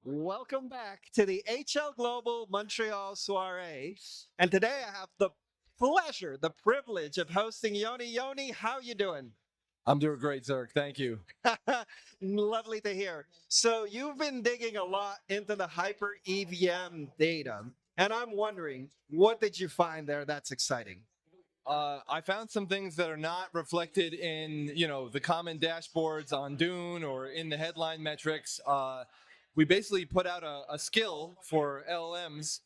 Welcome back to the HL Global Montreal Soirée. And today I have the pleasure, the privilege of hosting Yoni. Yoni, how you doing? I'm doing great, Zerk. Thank you. Lovely to hear. So you've been digging a lot into the Hyper EVM data. And I'm wondering, what did you find there that's exciting? I found some things that are not reflected in, the common dashboards on Dune or in the headline metrics. We basically put out a skill for LLMs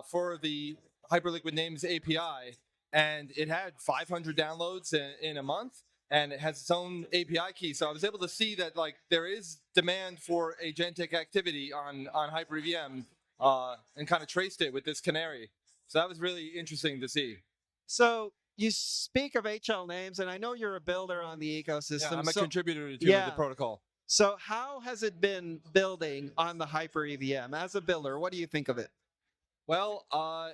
for the Hyperliquid Names API, and it had 500 downloads in a month, and it has its own API key. So I was able to see that there is demand for agentic activity on HyperEVM, and kind of traced it with this canary. So that was really interesting to see. So you speak of HL names, and I know you're a builder on the Yeah, ecosystem. I'm a So contributor to the yeah. protocol. So how has it been building on the Hyper EVM? As a builder, what do you think of it? Well,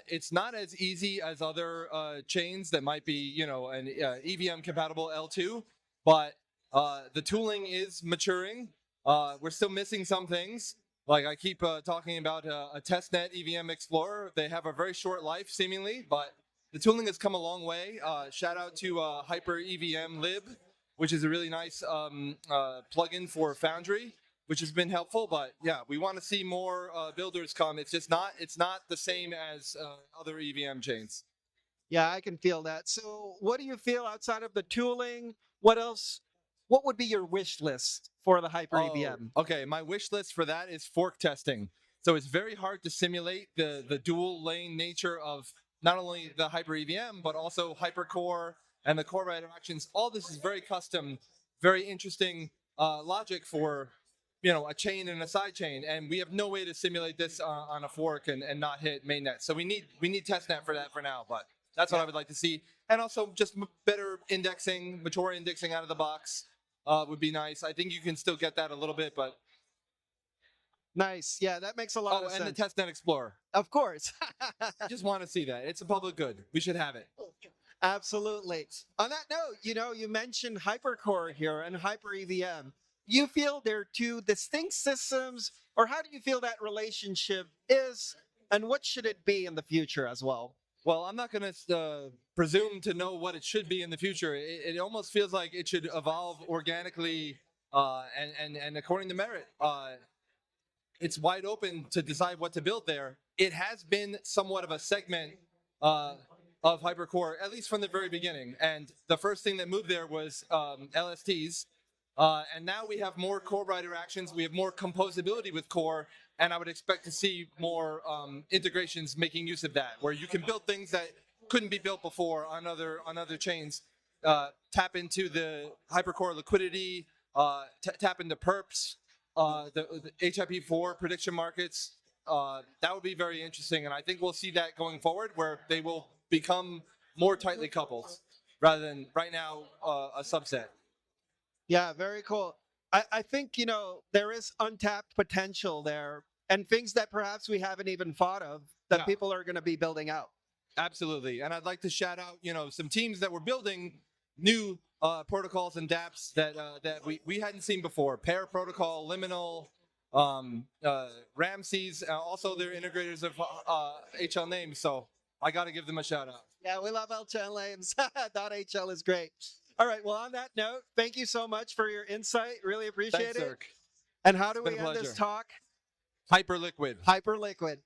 it's not as easy as other chains that might be, an EVM compatible L2, but the tooling is maturing. We're still missing some things. Like I keep talking about a testnet EVM Explorer. They have a very short life, seemingly, but the tooling has come a long way. Shout out to HyperEVM Lib, which is a really nice plugin for Foundry, which has been helpful. But yeah, we want to see more builders come. It's not the same as other EVM chains. Yeah, I can feel that. So what do you feel outside of the tooling? What else? What would be your wish list for the Hyper Oh, EVM? okay. My wish list for that is fork testing. So it's very hard to simulate the dual lane nature of not only the Hyper EVM, but also HyperCore and the core interactions. All this is very custom, very interesting logic for a chain and a side chain, and we have no way to simulate this on a fork and not hit mainnet. So we need testnet for that for now, but that's what I would like to see. And also just better indexing, mature indexing out of the box would be nice. I think you can still get that a little bit, but Nice. Yeah, that makes a lot of and the sense. testnet explorer. Of course. Just want to see that. It's a public good. We should have it. Absolutely. On that note, you mentioned HyperCore here and Hyper EVM. You feel they're two distinct systems, or how do you feel that relationship is, and what should it be in the future as well? Well, I'm not going to presume to know what it should be in the future. It almost feels like it should evolve organically and according to merit. It's wide open to decide what to build there. It has been somewhat of a segment of HyperCore, at least from the very beginning. And the first thing that moved there was LSTs. And now we have more core writer actions. We have more composability with core. And I would expect to see more integrations making use of that, where you can build things that couldn't be built before on other chains. Tap into the HyperCore liquidity, tap into perps, the HIP4 prediction markets. That would be very interesting, and I think we'll see that going forward, where they will become more tightly coupled rather than right now a subset. Yeah, very cool. I think, there is untapped potential there and things that perhaps we haven't even thought of that Yeah. people are going to be building out. Absolutely, and I'd like to shout out, some teams that were building new protocols and DApps that we hadn't seen before. Pair Protocol, Liminal, Ramses, also they're integrators of HL names. So I got to give them a shout out. Yeah, we love HL names. .hl is great. All right. Well, on that note, thank you so much for your insight. Really appreciate Thanks, it. Zerk. And how do It's been we a end this pleasure. talk? Hyperliquid. Hyper liquid.